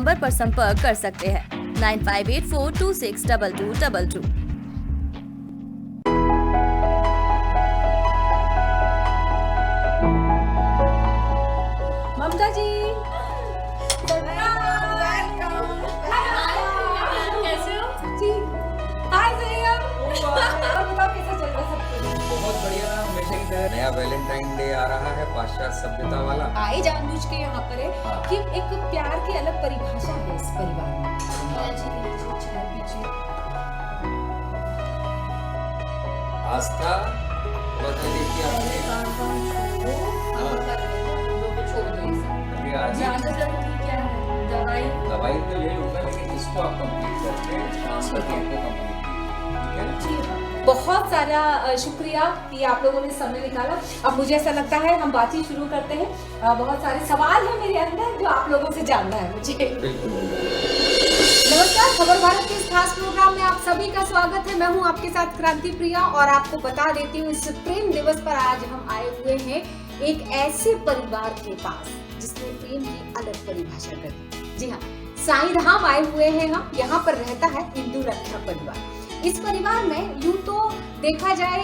Number पर संपर्क कर सकते हैं 9584262222। ममता जी कैसे हो? जी हाय सैयद। और बताओ कैसा चल रहा है सब कुछ? बहुत बढ़िया, हमेशा की तरह नया वैलेंटाइन डे आ रहा है पाश्चात्य सभ्यता वाला। आए जानबूझ के यहाँ पर है कि एक प्यार की अलग परिभाषा है इस परिवार में। आस्था बता दी कि आपने अभी आज ही दवाई तो ले लूंगा, लेकिन इसको आप कंप्लीट करके ट्रांसफर को कंप्लीट, ठीक है ना? बहुत सारा शुक्रिया कि आप लोगों ने समय निकाला। अब मुझे ऐसा लगता है हम बातचीत शुरू करते हैं। बहुत सारे सवाल हैं मेरे अंदर जो आप लोगों से जानना है मुझे। नमस्कार, खबर भारत के इस खास प्रोग्राम में आप सभी का स्वागत है। मैं हूं आपके साथ क्रांति प्रिया और आपको बता देती हूं इस प्रेम दिवस पर आज हम आए हुए हैं एक ऐसे परिवार के पास जिसने प्रेम की अलग परिभाषा कर दी। जी हाँ, साईं धाम आए हुए हैं हम। यहाँ पर रहता है इंदु रक्षा परिवार। इस परिवार में यूं तो देखा जाए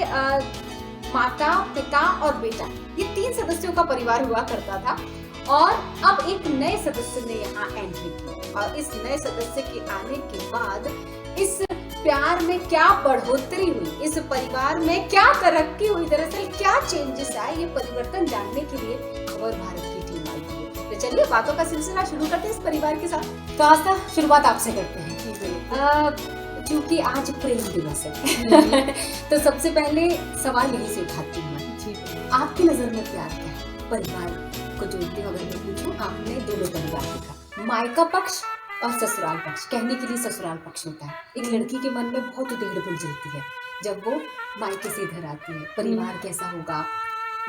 माता, पिता और बेटा, ये 3 सदस्यों का परिवार हुआ करता था और अब एक नए सदस्य ने यहाँ एंट्री की और इस नए सदस्य के आने के बाद इस प्यार में क्या बढ़ोतरी हुई, इस परिवार में क्या तरक्की हुई, दरअसल क्या चेंजेस आए, ये परिवर्तन जानने के लिए खबर भारत की टीम आई थी। तो चलिए बातों का सिलसिला शुरू करते हैं इस परिवार के साथ। तो आज तक शुरुआत आपसे करते हैं क्योंकि आज प्रेम दिवस है। तो सबसे पहले सवाल यही से उठाती हूँ मैं, आपकी नजर में प्यार क्या है? परिवार को जोड़ते हुए अगर मैं पूछूं, आपने दोनों परिवार देखा, मायका पक्ष और ससुराल पक्ष। कहने के लिए ससुराल पक्ष होता है, एक लड़की के मन में बहुत उधेड़-बुन चलती है जब वो मायके से इधर आती है। परिवार कैसा होगा,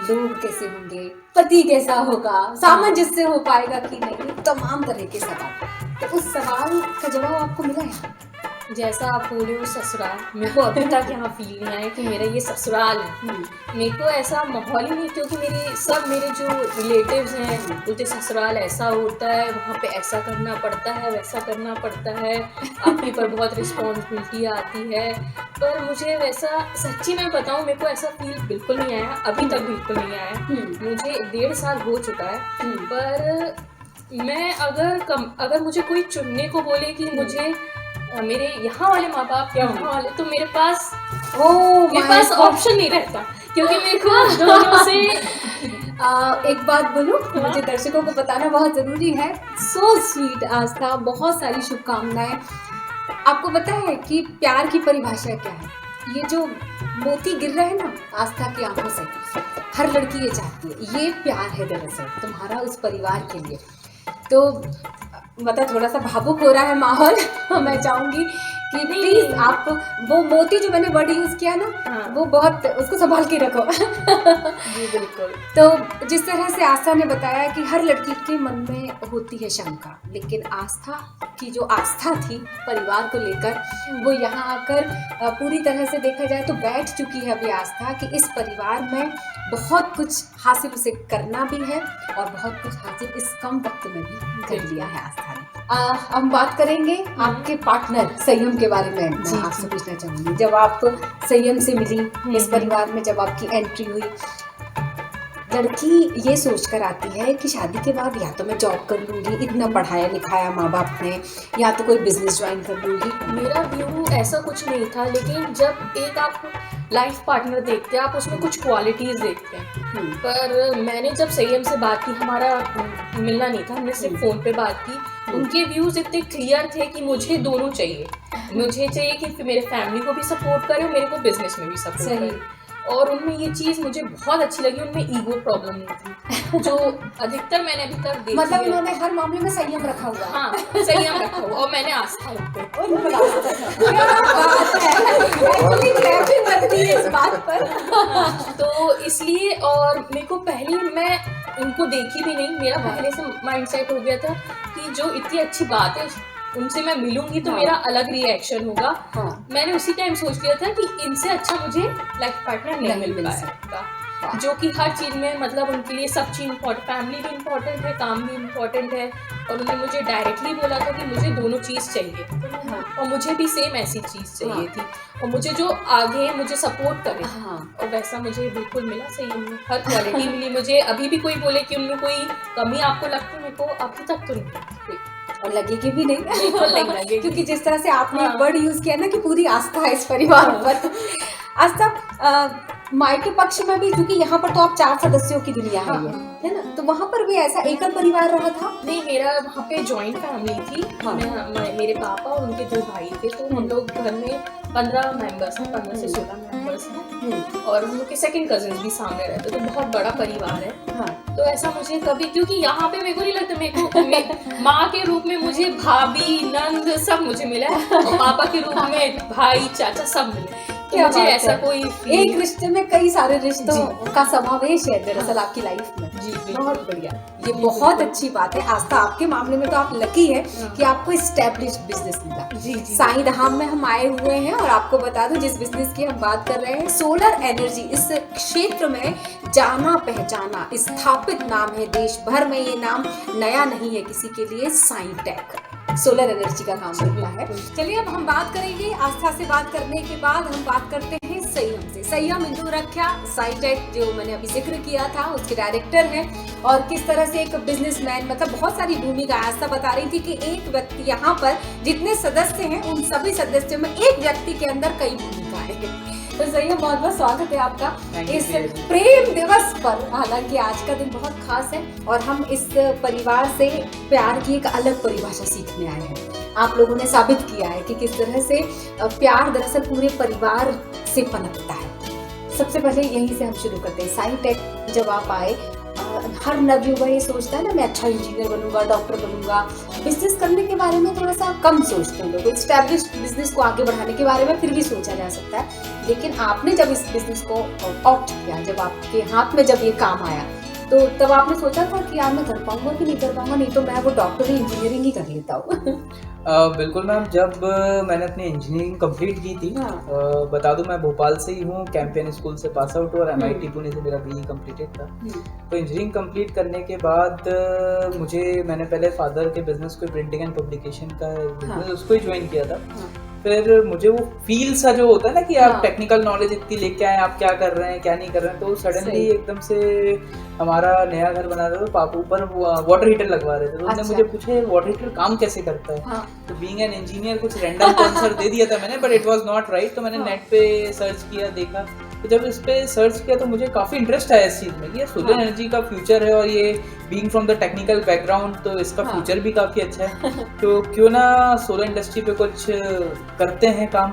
लोग कैसे होंगे, पति कैसा होगा, सामंजस्य हो पाएगा कि नहीं, तमाम तरह के सवाल। तो उस सवाल का जवाब आपको मिला है? जैसा आप बोले हो ससुराल, मेरे को अभी तक यहाँ फील नहीं आया कि मेरा ये ससुराल है। मेरे को ऐसा माहौल ही नहीं, क्योंकि मेरे जो रिलेटिव्स हैं बोलते ससुराल ऐसा होता है, वहाँ पे ऐसा करना पड़ता है, वैसा करना पड़ता है, आपके पर बहुत रिस्पॉन्सिबिलिटी आती है। पर मुझे वैसा, सच्ची मैं बताऊँ, मेरे को ऐसा फील बिल्कुल नहीं आया, अभी तक बिल्कुल नहीं आया। मुझे 1.5 साल हो चुका है, पर मैं अगर मुझे कोई चुनने को बोले कि मुझे मेरे यहाँ वाले माँ बाप या वहाँ वाले, तो मेरे पास ऑप्शन नहीं रहता, क्योंकि मेरे को दोनों से एक बात बोलूं, मुझे दर्शकों को बताना बहुत जरूरी है। सो स्वीट आस्था, बहुत सारी शुभकामनाएं। आपको पता है कि प्यार की परिभाषा क्या है? ये जो मोती गिर रहा है ना आस्था की आंखों से, हर लड़की ये चाहती है, ये प्यार है दरअसल तुम्हारा उस परिवार के लिए। तो मतलब थोड़ा सा भावुक हो रहा है माहौल। मैं चाहूंगी कि प्लीज आप वो मोती जो मैंने वर्ड यूज किया ना, वो बहुत उसको संभाल के रखो। जी बिल्कुल। तो जिस तरह से आस्था ने बताया कि हर लड़की के मन में होती है शंका, लेकिन आस्था की जो आस्था थी परिवार को लेकर, वो यहाँ आकर पूरी तरह से देखा जाए तो बैठ चुकी है अभी आस्था कि इस परिवार में बहुत कुछ हासिल उसे करना भी है और बहुत कुछ हासिल इस कम वक्त में भी कर लिया है आस्था ने। हम बात करेंगे आपके पार्टनर संयम के बारे में। मैं आपसे पूछना चाहूंगी, जब आप संयम से मिली इस परिवार में, जब आपकी एंट्री हुई, लड़की ये सोचकर आती है कि शादी के बाद या तो मैं जॉब कर लूँगी, इतना पढ़ाया लिखाया माँ बाप ने, या तो कोई बिजनेस ज्वाइन कर लूँगी। मेरा व्यू ऐसा कुछ नहीं था, लेकिन जब एक आप लाइफ पार्टनर देखते हैं, आप उसमें कुछ क्वालिटीज़ देखते हैं। पर मैंने जब संयम से बात की, हमारा मिलना नहीं था, हमने सिर्फ फ़ोन पे बात की। उनके व्यूज़ इतने क्लियर थे कि मुझे दोनों चाहिए, मुझे चाहिए कि मेरे फैमिली को भी सपोर्ट करे और मेरे को बिजनेस में भी सपोर्ट करे। और उनमें ये चीज़ मुझे बहुत अच्छी लगी, उनमें ईगो प्रॉब्लम नहीं थी, जो अधिकतर मैंने अभी तक देखी। मतलब उन्होंने हर मामले में संयम रखा हुआ। हाँ, संयम रखा हुआ, और मैंने आस्था रखी इस बात पर। तो इसलिए, और मेरे को पहले, मैं इनको देखी भी नहीं, मेरा पहले से माइंडसेट हो गया था कि जो इतनी अच्छी बात है उनसे मैं मिलूंगी तो मेरा अलग रिएक्शन होगा। मैंने उसी टाइम सोच लिया था कि इनसे अच्छा मुझे लाइफ पार्टनर नहीं मिल पाएगा। जो कि हर चीज़ में मतलब उनके लिए सब चीज़ इम्पोर्टेंट, फैमिली भी इम्पोर्टेंट है, काम भी इम्पोर्टेंट है। और उन्होंने मुझे डायरेक्टली बोला था कि मुझे दोनों चीज़ चाहिए, और मुझे भी सेम ऐसी चीज़ चाहिए थी, और मुझे जो आगे मुझे सपोर्ट करे, और वैसा मुझे बिल्कुल मिला। सही में हर क्वालिटी मिली मुझे। अभी भी कोई बोले कि उनमें कोई कमी आपको लगती है, मेरे को अभी तक तो नहीं लगती और लगेगी भी नहीं, बिल्कुल नहीं लगेगी। क्योंकि जिस तरह से आपने एक वर्ड यूज किया ना कि पूरी आस्था है इस परिवार पर। आस्था, मायके पक्ष में भी, क्योंकि यहाँ पर तो आप 4 सदस्यों की दुनिया है ना, तो वहाँ पर भी ऐसा एकल परिवार रहा था? नहीं, मेरा वहाँ पे जॉइंट फैमिली थी। मेरे पापा और उनके 2 भाई थे, तो हम लोग घर में 15 मेंबर्स हैं, 15 से 16 मेंबर्स हैं, और हम लोग के सेकंड कजिन भी सामने रहते, तो बहुत बड़ा परिवार है। तो ऐसा मुझे कभी, क्योंकि यहाँ पे मेरे को नहीं लगता, मेरे को माँ के रूप में मुझे भाभी, नंद सब मुझे मिला है, और पापा के रूप में भाई, चाचा सब मिले। तो मुझे ऐसा कोई एक रिश्ते में कई सारे रिश्तों का समावेश है दरअसल आपकी लाइफ में। जी, बहुत बढ़िया, ये बहुत अच्छी बात है। आस्था, आपके मामले में तो आप लकी है कि आपको एस्टेब्लिश्ड बिजनेस मिला। जी। साईं धाम में हम आए हुए हैं, और आपको बता दूं जिस बिजनेस की हम बात कर रहे हैं, सोलर एनर्जी, इस क्षेत्र में जाना पहचाना स्थापित नाम है देश भर में। ये नाम नया नहीं है किसी के लिए, साईं टेक सोलर एनर्जी का काम करता है। चलिए अब हम बात करेंगे, आस्था से बात करने के बाद हम बात करते हैं संयम से। संयम इंदु रक्षा साईं टेक, जो मैंने अभी जिक्र किया था, उसके डायरेक्टर हैं, और किस तरह से एक बिजनेसमैन, मतलब बहुत सारी भूमिका। आस्था बता रही थी कि एक व्यक्ति, यहाँ पर जितने सदस्य हैं उन सभी सदस्यों में एक व्यक्ति के अंदर कई भूमिकाएं हैं। तो संयम, बहुत बहुत स्वागत है आपका इस प्रेम दिवस पर। हालांकि आज का दिन बहुत खास है, और हम इस परिवार से प्यार की एक अलग परिभाषा सीखने आए हैं। आप लोगों ने साबित किया है कि किस तरह से प्यार दरअसल पूरे परिवार से पनपता है। सबसे पहले यहीं से हम शुरू करते हैं। साईं टेक जब आप आए, हर नवयुवा ये सोचता है ना, मैं अच्छा इंजीनियर बनूंगा, डॉक्टर बनूंगा। बिजनेस करने के बारे में थोड़ा सा कम सोचते हैं लोग, एस्टैब्लिश्ड बिजनेस को आगे बढ़ाने के बारे में फिर भी सोचा जा सकता है। लेकिन आपने जब इस बिजनेस को ऑप्ट किया, जब आपके हाथ में जब ये काम आया, तो तब आपने सोचा था कि यार मैं कर पाऊंगा कि नहीं कर पाऊंगा, नहीं तो मैं वो डॉक्टरी इंजीनियरिंग ही कर लेता हूँ। बिल्कुल मैम, जब मैंने अपनी इंजीनियरिंग कंप्लीट की थी, बता दूं मैं भोपाल से ही हूँ, कैंपियन स्कूल से पास आउट, और MIT पुणे से मेरा BE कंप्लीटेड था। तो इंजीनियरिंग कंप्लीट करने के बाद मैंने पहले फादर के बिजनेस को, प्रिंटिंग एंड पब्लिकेशन का बिजनेस, उसको ही ज्वाइन किया था। फिर मुझे वो फील सा जो होता है ना कि आप टेक्निकल नॉलेज इतनी लेके आए, आप क्या कर रहे हैं क्या नहीं कर रहे हैं, तो सडनली एकदम से हमारा नया घर बना रहे थे, पापा ऊपर वाटर हीटर लगवा रहे थे, तो उन्होंने मुझे पूछा वाटर हीटर काम कैसे करता है। तो बीइंग एन इंजीनियर कुछ रैंडम आंसर दे दिया था मैंने, but it was not right. तो मैंने नेट पे सर्च किया, देखा, तो जब इस पे सर्च किया तो मुझे काफ़ी इंटरेस्ट आया इस चीज़ में कि ये सोलर एनर्जी का फ्यूचर है, और ये being from the technical background तो इसका फ्यूचर भी काफ़ी अच्छा है, तो क्यों ना सोलर इंडस्ट्री पे कुछ करते हैं काम।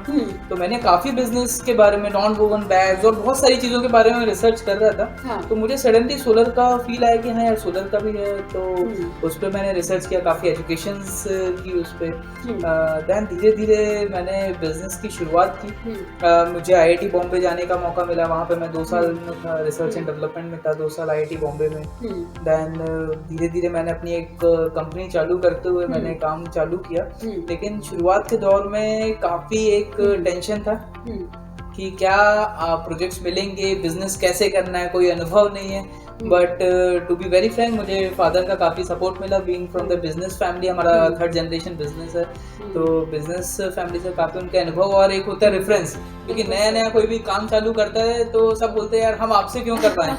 तो मैंने काफ़ी बिजनेस के बारे में, नॉन वोवन बैग्स और बहुत सारी चीज़ों के बारे में रिसर्च कर रहा था। तो मुझे सडनली सोलर का फील आया कि हाँ यार सोलर का भी है, तो उस पर मैंने रिसर्च किया, काफ़ी एजुकेशंस की उस पर। दैन धीरे धीरे मैंने बिजनेस की शुरुआत की। मुझे IIT बॉम्बे जाने का मौका मिला, वहाँ पे मैं 2 साल रिसर्च एंड डेवलपमेंट में था, 2 साल IIT बॉम्बे में। देन धीरे धीरे मैंने अपनी एक कंपनी चालू करते हुए मैंने काम चालू किया, लेकिन शुरुआत के दौर में काफ़ी एक टेंशन था कि क्या प्रोजेक्ट्स मिलेंगे, बिजनेस कैसे करना है, कोई अनुभव नहीं है। But to be very frank, मुझे फादर का काफ़ी सपोर्ट मिला, being from the business family, हमारा 3rd जनरेशन बिजनेस है, तो बिजनेस फैमिली से काफ़ी उनके अनुभव, और एक होता है रेफरेंस, क्योंकि नया नया कोई भी काम चालू करता है तो सब बोलते हैं यार हम आपसे क्यों कर पाए।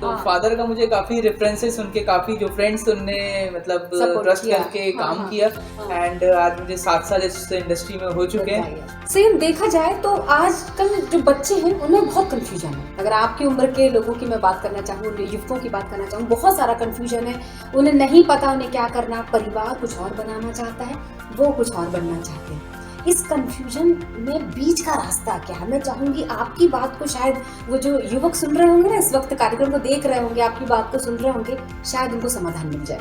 तो फादर का मुझे काफ़ी रेफरेंसेस, उनके काफ़ी जो फ्रेंड्स, उनने मतलब ट्रस्ट करके काम किया, एंड आज मुझे 7 साल इस इंडस्ट्री में हो चुके हैं। सेम देखा जाए तो आजकल जो बच्चे हैं उनमें बहुत कंफ्यूजन है। अगर आपकी उम्र के लोगों की मैं बात करना चाहूँ, युवकों की बात करना चाहूँ, बहुत सारा कंफ्यूजन है। उन्हें नहीं पता उन्हें क्या करना, परिवार कुछ और बनाना चाहता है, वो कुछ और बनना चाहते हैं। इस कंफ्यूजन में बीच का रास्ता क्या है? मैं चाहूंगी आपकी बात को, शायद वो जो युवक सुन रहे होंगे ना, इस वक्त कार्यक्रम को देख रहे होंगे, आपकी बात को सुन रहे होंगे, शायद उनको समाधान मिल जाए।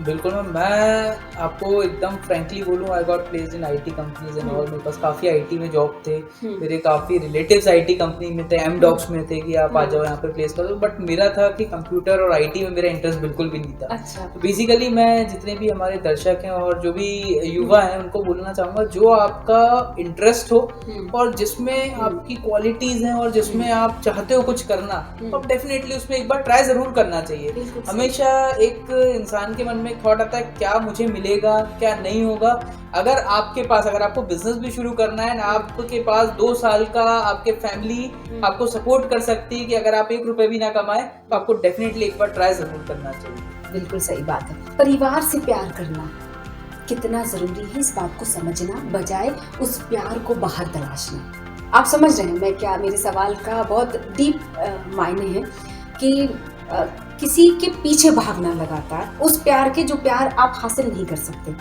बिल्कुल मैम, मैं आपको एकदम फ्रैंकली बोलूँ, I got placed in IT companies and all. मेरे पास काफ़ी आईटी में जॉब थे, मेरे काफ़ी रिलेटिव्स आईटी कंपनी में थे, एमडॉक्स में थे कि आप आ जाओ यहाँ पे प्लेस करो। बट मेरा था कि कंप्यूटर और आईटी में मेरा इंटरेस्ट बिल्कुल भी नहीं था। अच्छा। तो बेसिकली मैं जितने भी हमारे दर्शक हैं और जो भी युवा हैं उनको बोलना चाहूँगा, जो आपका इंटरेस्ट हो और जिसमें आपकी क्वालिटीज़ हैं और जिसमें आप चाहते हो कुछ करना, तो आप डेफिनेटली उसमें एक बार ट्राई ज़रूर करना चाहिए। हमेशा एक इंसान के मन में एक थॉट आता है, क्या मुझे मिलेगा, क्या नहीं होगा। अगर आपके पास, अगर आपको बिजनेस भी शुरू करना है ना, आपके पास 2 साल का आपके फैमिली आपको सपोर्ट कर सकती है कि अगर आप 1 रुपए भी ना कमाए तो आपको डेफिनेटली एक बार ट्राई जरूर करना चाहिए। बिल्कुल सही बात है। परिवार से प्यार करना कितना जरूरी है, इस बात को समझना बजाय उस प्यार को बाहर तलाशना। आप समझ रहे हैं मैं क्या, मेरे सवाल का बहुत डीप मायने है कि किसी के पीछे भागना लगातार, उस प्यार के जो प्यार आप हासिल नहीं कर सकते,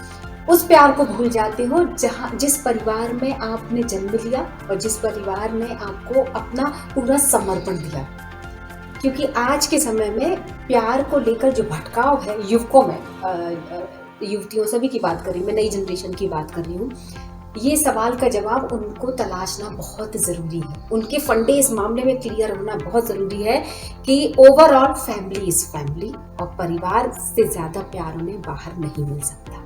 उस प्यार को भूल जाते हो जिस परिवार में आपने जन्म लिया और जिस परिवार ने आपको अपना पूरा समर्पण दिया। क्योंकि आज के समय में प्यार को लेकर जो भटकाव है युवकों में, युवतियों सभी की बात कर रही हूँ मैं, नई जनरेशन की बात कर रही हूँ, ये सवाल का जवाब उनको तलाशना बहुत ज़रूरी है। उनके फंडे इस मामले में क्लियर होना बहुत ज़रूरी है कि ओवरऑल फैमिली इज़ फैमिली और परिवार से ज़्यादा प्यार उन्हें बाहर नहीं मिल सकता।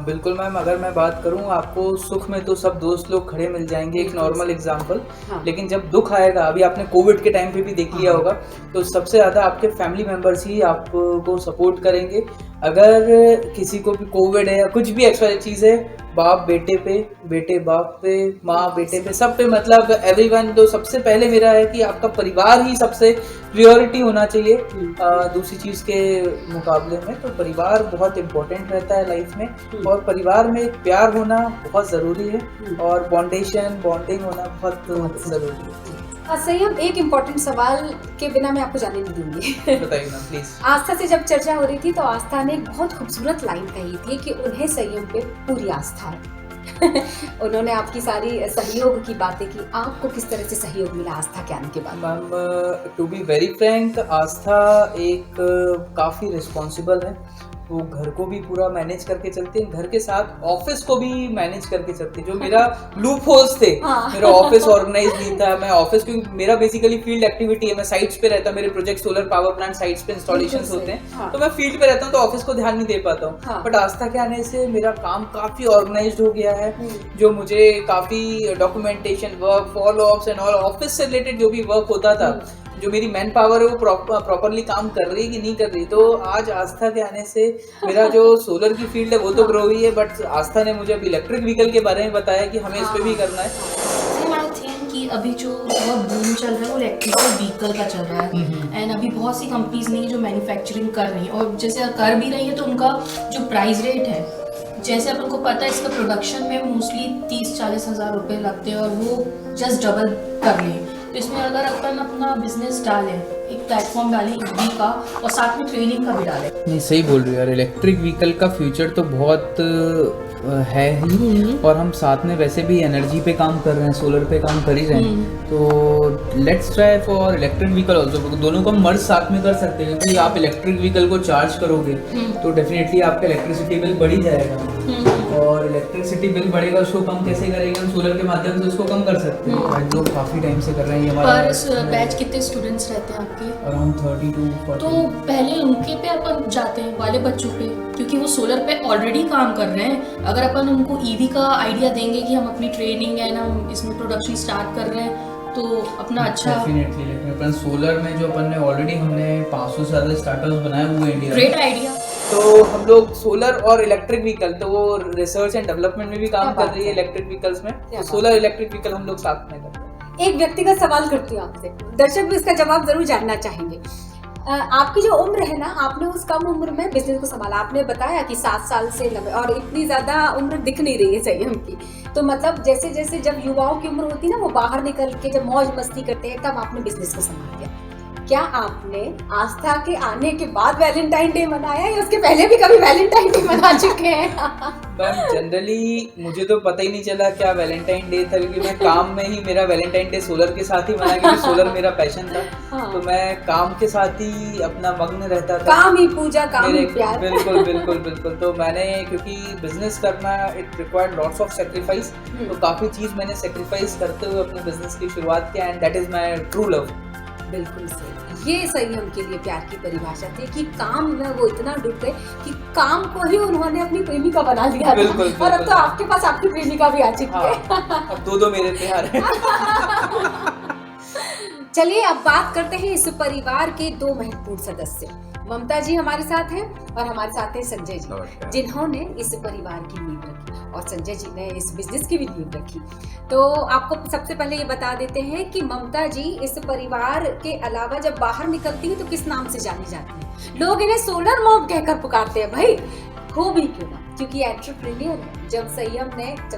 बिल्कुल मैम, अगर मैं बात करूं, आपको सुख में तो सब दोस्त लोग खड़े मिल जाएंगे, एक नॉर्मल एग्जांपल। हाँ। लेकिन जब दुख आएगा, अभी आपने कोविड के टाइम पे भी देख लिया होगा, तो सबसे ज़्यादा आपके फैमिली मेंबर्स ही आपको सपोर्ट करेंगे। अगर किसी को भी कोविड है या कुछ भी एक्स्ट्रा चीज़ है, बाप बेटे पे, बेटे बाप पे, माँ बेटे पे, सब पे, मतलब एवरीवन। तो सबसे पहले मेरा है कि आपका परिवार ही सबसे प्रियोरिटी होना चाहिए दूसरी चीज़ के मुकाबले में। तो परिवार बहुत इम्पोर्टेंट रहता है लाइफ में, और परिवार में एक प्यार होना बहुत ज़रूरी है और बॉन्डिंग होना बहुत ज़रूरी है। संयम, एक इम्पोर्टेंट सवाल के बिना मैं आपको जाने नहीं दूंगी। बताइए ना प्लीज। आस्था से जब चर्चा हो रही थी तो आस्था ने एक बहुत खूबसूरत लाइन कही थी कि उन्हें संयम पे पूरी आस्था है। उन्होंने आपकी सारी सहयोग की बातें की, आपको किस तरह से सहयोग मिला आस्था के आने के बाद? Ma'am, to be very frank, Aastha एक काफ़ी रिस्पॉन्सिबल है। वो घर को भी पूरा मैनेज करके चलते हैं, घर के साथ ऑफिस को भी मैनेज करके चलते हैं। जो मेरा लूप होल्स थे, मेरा ऑफिस ऑर्गेनाइज नहीं था। मैं ऑफिस, क्योंकि मेरा बेसिकली फील्ड एक्टिविटी है, मैं साइट्स पे रहता हूँ, मेरे project solar power plant sites पे इंस्टॉलेशंस होते हैं, तो मैं फील्ड पे रहता हूँ, तो ऑफिस को ध्यान नहीं दे पाता हूँ। बट आस्था के आने से मेरा काम काफ़ी ऑर्गेनाइज्ड हो गया है, जो मुझे काफ़ी documentation work, follow ups and all, office से रिलेटेड जो भी वर्क होता था, जो मेरी मैन पावर है वो प्रॉपरली काम कर रही है कि नहीं कर रही। तो आज आस्था के आने से मेरा जो सोलर की फील्ड है वो तो ग्रो हुई है, बट आस्था ने मुझे अभी इलेक्ट्रिक व्हीकल के बारे में बताया कि हमें इस पे भी करना है। आई थिंक कि अभी जो बहुत बूम चल रहा है वो इलेक्ट्रिकल व्हीकल का चल रहा है, एंड अभी बहुत सी कंपनीज नहीं जो मैन्युफैक्चरिंग कर रही हैं, और जैसे कर भी रही है तो उनका जो प्राइस रेट है, जैसे अपन को पता है इसका प्रोडक्शन में मोस्टली 30-40 हज़ार रुपये लगते हैं और वो जस्ट डबल कर लें। तो इसमें अगर अपन अपना बिजनेस डालें, एक प्लेटफॉर्म डालें ईवी का और साथ में ट्रेनिंग का भी डालें। नहीं, सही बोल रही हो यार, इलेक्ट्रिक व्हीकल का फ्यूचर तो बहुत है ही, और हम साथ में वैसे भी एनर्जी पे काम कर रहे हैं, सोलर पे काम कर ही रहे हैं। तो let's try for electric vehicle also. दोनों को हम मर्ज साथ में कर सकते हैं, क्योंकि आप इलेक्ट्रिक व्हीकल को चार्ज करोगे तो डेफिनेटली आपका इलेक्ट्रिसिटी बिल बढ़ ही जाएगा, और इलेक्ट्रिसिटी बिल बढ़ेगा, उसको कम कैसे करेंगे हम? सोलर के माध्यम से उसको कम कर सकते हैं, जो काफ़ी टाइम से कर रहे हैं। पर इस बैच कितने स्टूडेंट्स रहते हैं आपके? Around 30 to 40। तो पहले उनके पे अपन जाते हैं, वाले बच्चों पे, क्योंकि वो सोलर पे ऑलरेडी काम कर रहे हैं। अगर अपन उनको ईवी का आइडिया देंगे कि हम अपनी ट्रेनिंग है ना, हम इसमें प्रोडक्शन स्टार्ट कर रहे हैं, तो अपना अच्छा डेफिनेटली। लेकिन अपन सोलर में जो अपन ने ऑलरेडी हमने 500 से ज़्यादा स्टार्टअप्स बनाए हुए हैं इंडिया में। Great idea. तो हम लोग सोलर और इलेक्ट्रिक व्हीकल, तो वो रिसर्च एंड डेवलपमेंट में भी काम कर रही है इलेक्ट्रिक व्हीकल्स में। सोलर इलेक्ट्रिक व्हीकल हम लोग साथ में करते हैं। एक व्यक्तिगत सवाल करती हूँ आपसे, दर्शक भी इसका जवाब जरूर जानना चाहेंगे। आपकी जो उम्र है ना, आपने उस कम उम्र में बिजनेस को संभाला। आपने बताया कि 7 साल से और इतनी ज्यादा उम्र दिख नहीं रही है संयम की। तो मतलब जैसे जैसे जब युवाओं की उम्र होती है ना, वो बाहर निकल के जब मौज मस्ती करते हैं, तब आपने बिजनेस को संभाल लिया। क्या आपने आस्था के आने के बाद वैलेंटाइन डे मनाया या उसके पहले भी कभी वैलेंटाइन डे मना चुके हैं? मैम जनरली मुझे तो पता ही नहीं चला क्या वैलेंटाइन डे था, क्योंकि मैं काम में ही, मेरा वैलेंटाइन डे सोलर के साथ ही मना, क्योंकि सोलर मेरा पैशन था। हाँ। तो मैं काम के साथ ही अपना मग्न रहता था, काम ही पूजा, काम ही प्यार। बिल्कुल बिल्कुल बिल्कुल। तो मैंने, क्योंकि बिजनेस करना it required lots of sacrifice, तो काफी चीज मैंने सेक्रीफाइस करते हुए अपने बिजनेस की शुरुआत किया, and that is my true love. बिल्कुल सही। ये संयम के लिए प्यार की परिभाषा थी कि काम में वो इतना डूब गए कि काम को ही उन्होंने अपनी प्रेमिका बना लिया था। बिल्कुल, और अब बिल्कुल। तो आपके पास आपकी प्रेमिका भी आ चुकी है। हाँ, अब दो मेरे प्यार हैं। चलिए अब बात करते हैं इस परिवार के दो महत्वपूर्ण सदस्य। ममता जी हमारे साथ हैं और हमारे साथ हैं संजय जी, नमस्कार। जिन्होंने इस परिवार की नींव रखी, और संजय जी ने इस बिजनेस की भी नींव रखी। तो आपको सबसे पहले ये बता देते हैं कि ममता जी इस परिवार के अलावा जब बाहर निकलती हैं तो किस नाम से जानी जाती हैं? लोग इन्हें सोलर मॉम कहकर पुकारते हैं। भाई हो भी क्यों ना, क्योंकि एंटरप्रेन्योर है। जब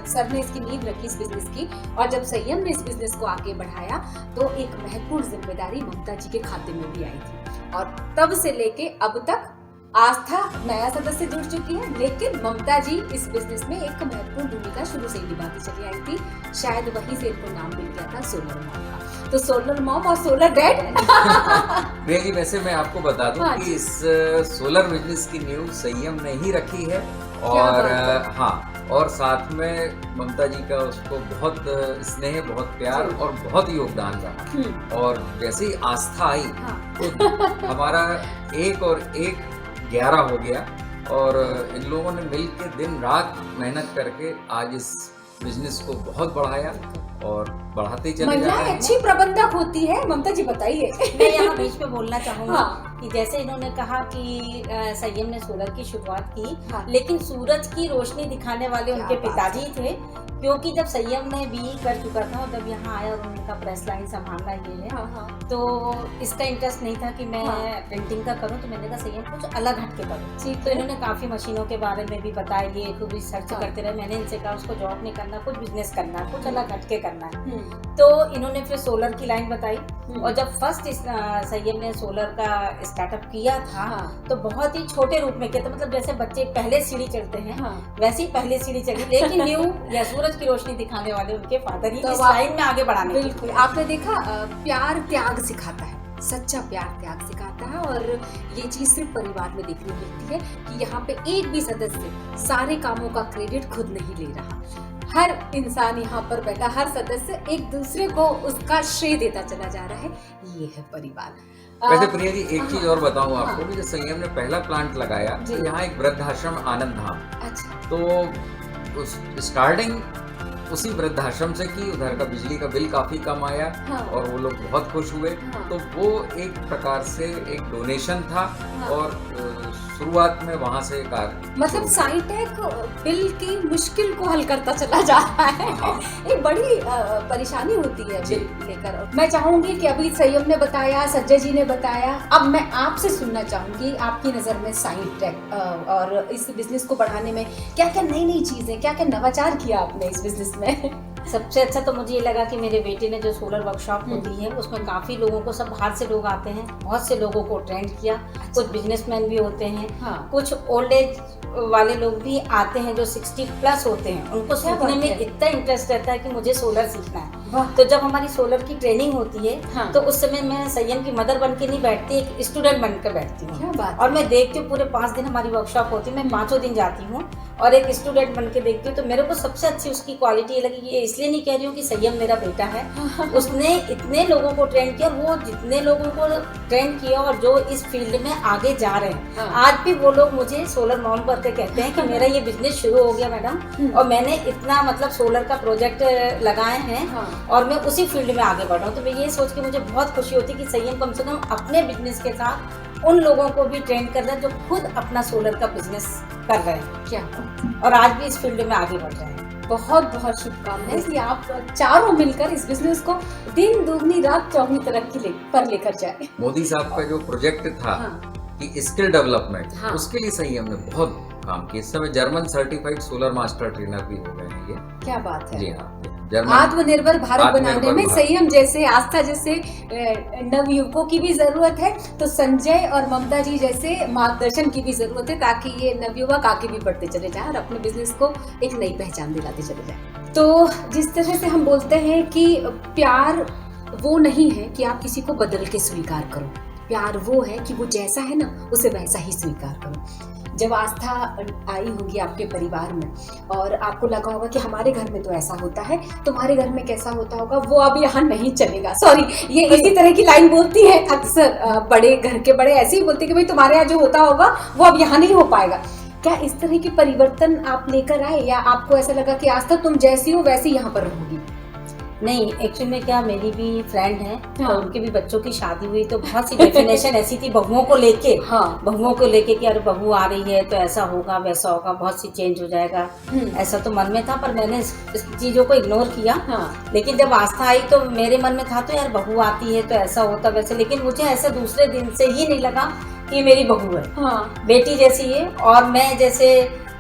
सर ने इसकी नींव रखी इस बिजनेस की, और जब संयम ने इस बिजनेस को आगे बढ़ाया, तो एक महत्वपूर्ण जिम्मेदारी ममता जी के खाते में भी आई थी। और तब से लेके अब तक आस्था नया सदस्य जुड़ चुकी है, लेकिन ममता जी इस बिजनेस में एक महत्वपूर्ण भूमिका शुरू से ही निभाती चली आई थी। शायद वहीं से इनको नाम मिल गया था सोलर मॉम का। तो सोलर मॉम और सोलर डैड। प्रिया जी, वैसे मैं आपको बता दूं हाँ कि जी। इस सोलर बिजनेस की नींव संयम ने ही रखी है, क्या और बात है। हाँ, और साथ में ममता जी का उसको बहुत स्नेह, बहुत प्यार और बहुत योगदान रहा। और जैसे ही आस्था आई हाँ। तो हमारा एक और एक 11 हो गया, और इन लोगों ने मिलकर दिन रात मेहनत करके आज इस बिजनेस को बहुत बढ़ाया और बढ़ाते चले जा रहे महिलाएं हैं। अच्छी प्रबंधक होती है, ममता जी बताइए। मैं यहाँ बीच में बोलना चाहूंगी हाँ। कि जैसे इन्होंने कहा कि संयम ने सोलर की शुरुआत की, हाँ। लेकिन सूरज की रोशनी दिखाने वाले क्या उनके बात पिताजी थे, क्योंकि जब संयम ने बीई कर चुका था और जब यहाँ आया और उनका प्रेस लाइन संभालना ये है, हाँ, हाँ। तो इसका इंटरेस्ट नहीं था कि मैं हाँ। प्रिंटिंग का करूँ, तो मैंने कहा संयम कुछ अलग हटके करूँ। ठीक तो है। इन्होंने काफ़ी मशीनों के बारे में भी बताया, ये खूब रिसर्च हाँ। करते रहे। मैंने इनसे कहा उसको जॉब नहीं करना, कुछ बिजनेस करना है, कुछ अलग हटके करना है। तो इन्होंने फिर सोलर की लाइन बताई, और जब फर्स्ट संयम ने सोलर का स्टार्टअप किया था, हाँ। तो बहुत ही छोटे रूप में किया था। मतलब जैसे बच्चे पहले सीढ़ी चढ़ते हैं, हाँ। वैसे ही पहले सीढ़ी चढ़ी, लेकिन न्यू या सूरज की रोशनी दिखाने वाले उनके फादर ही तो इस आप- लाइन में आगे बढ़ाने के लिए। बिल्कुल, आपने देखा प्यार त्याग सिखाता है, सच्चा प्यार त्याग सिखाता है। और ये चीज सिर्फ परिवार में देखने मिलती है कि यहाँ पे एक भी सदस्य सारे कामों का क्रेडिट खुद नहीं ले रहा। हर इंसान यहाँ पर बैठा, हर सदस्य एक दूसरे को उसका श्रेय देता चला जा रहा है। ये है परिवार। वैसे प्रिया जी, एक चीज और बताऊं हाँ। आपको, कि जब संयम ने पहला प्लांट लगाया जी। तो यहाँ एक वृद्धाश्रम आनंद धाम, अच्छा। तो उस स्टार्टिंग उसी वृद्धाश्रम से की। उधर का बिजली का बिल काफी कम आया, हाँ। और वो लोग बहुत खुश हुए। हाँ। तो वो एक प्रकार से एक डोनेशन था, हाँ। और शुरुआत में वहां से कार्य मतलब साइटेक बिल की मुश्किल को हल करता चला जा रहा है। हाँ। एक बड़ी परेशानी होती है जी। बिल लेकर। मैं चाहूंगी कि अभी संयम ने बताया, संजय जी ने बताया, अब मैं आपसे सुनना चाहूंगी आपकी नजर में साइटेक और इस बिजनेस को बढ़ाने में क्या क्या नई नई चीजें, क्या क्या नवाचार किया आपने इस बिजनेस में? सबसे अच्छा तो मुझे ये लगा कि मेरे बेटे ने जो सोलर वर्कशॉप होती है, उसमें काफी लोगों को, सब बाहर से लोग आते हैं, बहुत से लोगों को ट्रेंड किया। कुछ बिजनेसमैन भी होते हैं, हाँ। कुछ ओल्ड एज वाले लोग भी आते हैं जो 60 प्लस होते हैं। उनको क्या सीखने बात में है। इतना इंटरेस्ट रहता है कि मुझे सोलर सीखना है। वाह। तो जब हमारी सोलर की ट्रेनिंग होती है, हाँ। तो उस समय मैं संयम की मदर बन के नहीं बैठती, एक स्टूडेंट बनकर बैठती हूँ। क्या बात और मैं देखती हूँ, पूरे 5 दिन हमारी वर्कशॉप होती है, मैं 5 दिन जाती हूँ और एक स्टूडेंट बन के देखती हूँ। तो मेरे को सबसे अच्छी उसकी क्वालिटी ये लगी। ये इसलिए नहीं कह रही हूँ कि संयम मेरा बेटा है, उसने इतने लोगों को ट्रेन किया, वो जितने लोगों को ट्रेन किया और जो इस फील्ड में आगे जा रहे हैं, हाँ। आज भी वो लोग मुझे सोलर मॉम करके कहते हैं कि मेरा ये बिजनेस शुरू हो गया मैडम, और मैंने इतना मतलब सोलर का प्रोजेक्ट लगाए हैं, हाँ। और मैं उसी फील्ड में आगे बढ़ रहा हूँ। तो मैं ये सोच के मुझे बहुत खुशी होती है कि संयम कम से कम अपने बिजनेस के साथ उन लोगों को भी ट्रेन कर रहा है जो खुद अपना सोलर का बिजनेस कर रहे हैं, क्या और आज भी इस फील्ड में आगे बढ़ रहे हैं। बहुत बहुत शुभकामनाएं, इसलिए आप चारों मिलकर इस बिजनेस को दिन दुगनी रात चौगनी तरक्की पर लेकर जाए। मोदी साहब का जो प्रोजेक्ट था हाँ। कि स्किल डेवलपमेंट, हाँ। उसके लिए संयम ने बहुत काम किया। इस समय German certified solar master trainer भी हो गए हैं ये। क्या बात है। जी हाँ, जर्मन आत्मनिर्भर भारत बनाने में संयम जैसे, आस्था जैसे नवयुवकों की भी जरूरत है, तो संजय और ममता जी जैसे मार्गदर्शन की भी जरूरत है, ताकि ये नवयुवक आगे भी बढ़ते चले जाएं और अपने बिजनेस को एक नई पहचान दिलाते चले जाएं। तो जिस तरह से हम बोलते हैं कि प्यार वो नहीं है कि आप किसी को बदल के स्वीकार करो, प्यार वो है कि वो जैसा है ना उसे वैसा ही स्वीकार करो। जब आस्था आई होगी आपके परिवार में और आपको लगा होगा कि हमारे घर में तो ऐसा होता है, तुम्हारे घर में कैसा होता होगा, वो अब यहाँ नहीं चलेगा। सॉरी, ये इसी तरह की लाइन बोलती है अक्सर बड़े घर के बड़े, ऐसे ही बोलते हैं कि भाई तुम्हारे यहाँ जो होता होगा वो अब यहाँ नहीं हो पाएगा। क्या इस तरह की परिवर्तन आप लेकर आए, या आपको ऐसा लगा कि आस्था तुम जैसी हो वैसी यहाँ पर रहोगी? नहीं, एक्चुअली में क्या, मेरी भी फ्रेंड है हाँ। और उनके भी बच्चों की शादी हुई, तो बहुत सी डेफिनेशन ऐसी थी बहुओं को लेके। हाँ। बहुओं को लेके कि अरे बहू आ रही है तो ऐसा होगा वैसा होगा, बहुत सी चेंज हो जाएगा, ऐसा तो मन में था। पर मैंने इस चीजों को इग्नोर किया। हाँ। लेकिन जब आस्था आई तो मेरे मन में था तो यार बहू आती है तो ऐसा होता वैसे, लेकिन मुझे ऐसा दूसरे दिन से ही नहीं लगा कि मेरी बहू है। हाँ। बेटी जैसी है। और मैं जैसे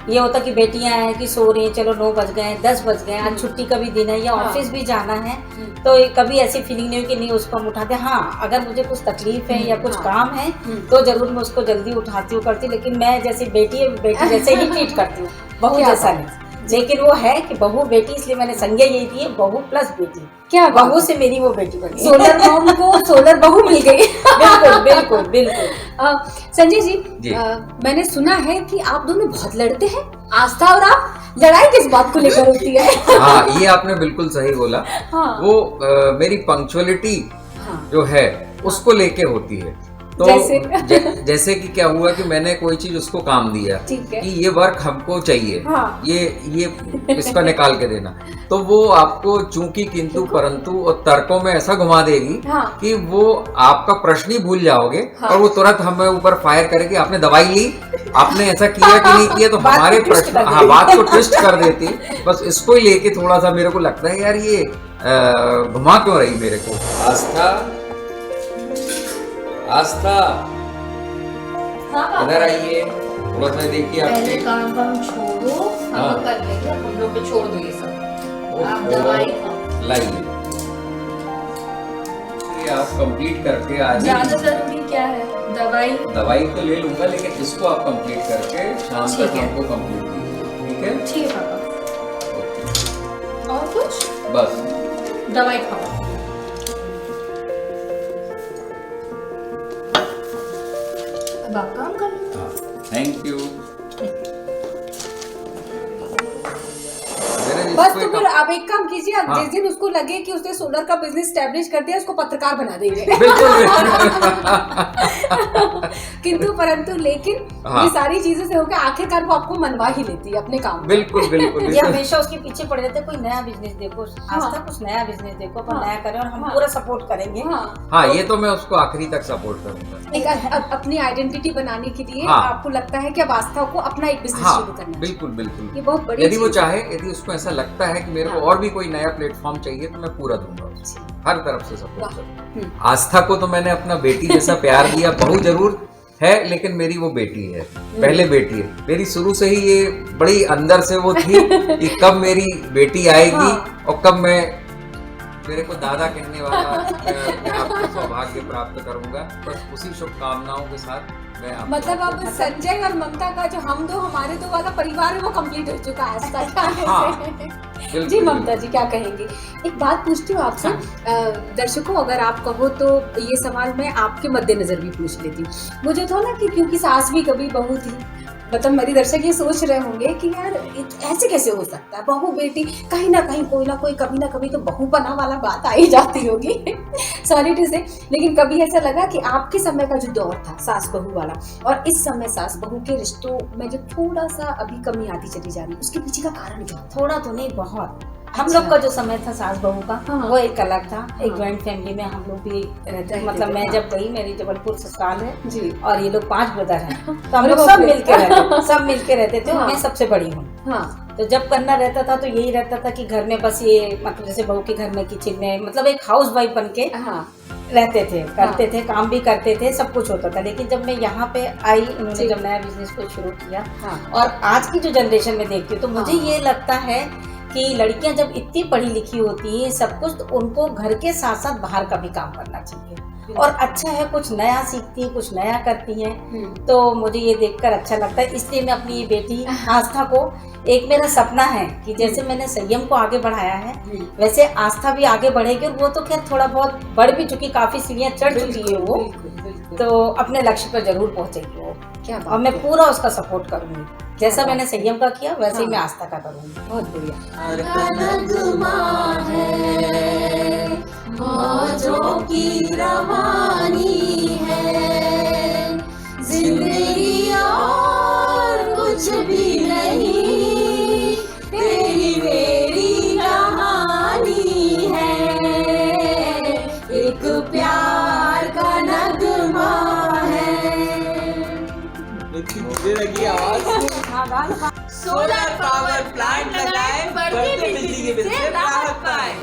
ये होता कि बेटियां हैं कि सो रही हैं, चलो 9 बज गए, 10 बज गए, आज छुट्टी का भी दिन है या ऑफिस भी जाना है, तो कभी ऐसी फीलिंग नहीं हुई कि नहीं उसको हम उठाते। हाँ, अगर मुझे कुछ तकलीफ है या कुछ काम है तो जरूर मैं उसको जल्दी उठाती हूँ, करती, लेकिन मैं जैसी बेटी है बेटी जैसे ही ट्रीट करती हूँ, बहू जैसा नहीं। लेकिन वो है कि बहू बेटी, इसलिए मैंने संज्ञा यही दी है, बहू प्लस बेटी। क्या बहू से मेरी वो बेटी बनी, सोलर मॉम को सोलर बहू मिल गई। बिल्कुल बिल्कुल बिल्कुल। संजय जी, मैंने सुना है कि आप दोनों बहुत लड़ते हैं, आस्था और आप। लड़ाई किस बात को लेकर होती है? हाँ, ये आपने बिल्कुल सही बोला। हाँ। वो मेरी पंक्चुअलिटी जो है उसको लेके होती है। तो जैसे कि क्या हुआ कि मैंने कोई चीज उसको काम दिया कि ये वर्क हमको चाहिए, हाँ। ये इसका निकाल के देना, तो वो आपको चूंकि किंतु परंतु और तर्कों में ऐसा घुमा देगी हाँ। कि वो आपका प्रश्न ही भूल जाओगे। हाँ। और वो तुरंत हमें ऊपर फायर करेगी, आपने दवाई ली, आपने ऐसा किया कि नहीं किया, तो हमारे प्रश्न, हाँ, बात को ट्विस्ट कर देती। बस इसको ही लेके थोड़ा सा मेरे को लगता है यार ये घुमा क्यों रही मेरे को। आस्था इधर आइए, थोड़ा सा देखिए पहले आपके। काम छोड़ो, हम कर लेंगे, हम लोग पे छोड़ दो ये सब, आप दवाई खाओ। लाइए, ये आप कंप्लीट करके आज। ज्यादा जरूरी क्या है? दवाई तो ले लूंगा, लेकिन इसको आप कंप्लीट करके शाम तक हमको कंप्लीट कीजिए, ठीक है? ठीक है पापा। और कुछ? बस दवाई खाओ। अब आप काम कर लो। Thank you. बस तो फिर आप एक काम कीजिए, आप जिस दिन उसको लगे कि उसने सोलर का बिजनेस स्टैब्लिश कर दिया, उसको पत्रकार बना देंगे। किंतु परंतु लेकिन ये सारी चीजों से होकर आखिरकार वो आपको मनवा ही लेती है अपने काम। बिल्कुल बिल्कुल। ये हमेशा उसके पीछे पड़े रहते, कोई नया बिजनेस देखो, आस्था कुछ नया बिजनेस देखो, अपन नया करें और हम पूरा सपोर्ट करेंगे। हाँ, ये तो मैं उसको आखिरी तक सपोर्ट करूंगा। एक अपनी आइडेंटिटी बनाने के लिए आपको लगता है कि अब आस्था को अपना एक बिजनेस शुरू करना है। बिल्कुल बिल्कुल। ये बहुत बड़ी यदि वो चाहे, यदि उसको ऐसा लगता है कि मेरे को और भी कोई नया प्लेटफॉर्म चाहिए, तो मैं पूरा दूंगा उसको, हर तरफ से सपोर्ट करूंगा। आस्था को तो मैंने अपना बेटी जैसा प्यार दिया, बहू जरूर है लेकिन मेरी वो बेटी है, पहले बेटी है मेरी। शुरू से ही ये बड़ी अंदर से वो थी कि कब मेरी बेटी आएगी और कब मैं, मेरे को दादा कहने वाला मैं आपको सौभाग्य प्राप्त करूंगा। बस उसी शुभकामनाओं के साथ मैं मतलब अब संजय और ममता का जो हम दो हमारे दो वाला परिवार है वो कंप्लीट हो चुका है आस्था के आने से। जी ममता जी क्या कहेंगी? एक बात पूछती हूँ आपसे, दर्शकों अगर आप कहो तो ये सवाल मैं आपके मद्देनजर भी पूछ लेती हूँ। मुझे तो ना कि क्योंकि सास भी कभी बहू थी, मतलब मेरे दर्शक ये सोच रहे होंगे कि यार ऐसे कैसे हो सकता है, बहू बेटी कहीं ना कहीं कोई ना कोई कभी ना कभी तो बहूपना वाला बात आ ही जाती होगी। सॉरी टू से, लेकिन कभी ऐसा लगा कि आपके समय का जो दौर था सास बहू वाला और इस समय सास बहू के रिश्तों में जो थोड़ा सा अभी कमी आती चली जा रही है, उसके पीछे का कारण क्या था? थोड़ा तो नहीं, बहुत। हम लोग का जो समय था सास बहू का वो एक अलग था। एक ज्वाइंट फैमिली में हम लोग भी रहते थे। मतलब मैं जब गई, मेरी जबलपुर ससुराल है जी, और ये लोग 5 ब्रदर हैं, तो हम लोग सब मिलके रहते थे। मैं सबसे बड़ी हूँ। तो जब करना रहता था तो यही रहता था कि घर में बस ये, मतलब जैसे बहू के घर में किचन में, मतलब एक हाउस वाइफ बन के रहते थे, करते थे, काम भी करते थे, सब कुछ होता था। लेकिन जब मैं यहाँ पे आई, इन्होंने जब नया बिजनेस को शुरू किया और आज की जो जनरेशन में देखती हूँ तो मुझे ये लगता है कि लड़कियां जब इतनी पढ़ी लिखी होती हैं सब कुछ, तो उनको घर के साथ साथ बाहर का भी काम करना चाहिए। और अच्छा है, कुछ नया सीखती हैं, कुछ नया करती हैं, तो मुझे ये देखकर अच्छा लगता है। इसलिए मैं अपनी ये बेटी आस्था को, एक मेरा सपना है कि जैसे मैंने संयम को आगे बढ़ाया है वैसे आस्था भी आगे बढ़ेगी। और वो तो खैर थोड़ा बहुत बढ़ भी चुकी, काफी सीढ़ियाँ चढ़ चुकी है वो, तो अपने लक्ष्य पर जरूर पहुंचेगी वो। क्या और मैं पूरा उसका सपोर्ट करूंगी, जैसा मैंने संयम का किया वैसे ही मैं आस्था का करूंगी। बहुत बढ़िया। मौजों की रवानी है जिंदगी और कुछ भी नहीं, तेरी मेरी कहानी है, एक प्यार का नगमा है। मुझे लगी आवाज सोलर पावर प्लांट लगाए, बढ़ती बिजली से राहत पाए।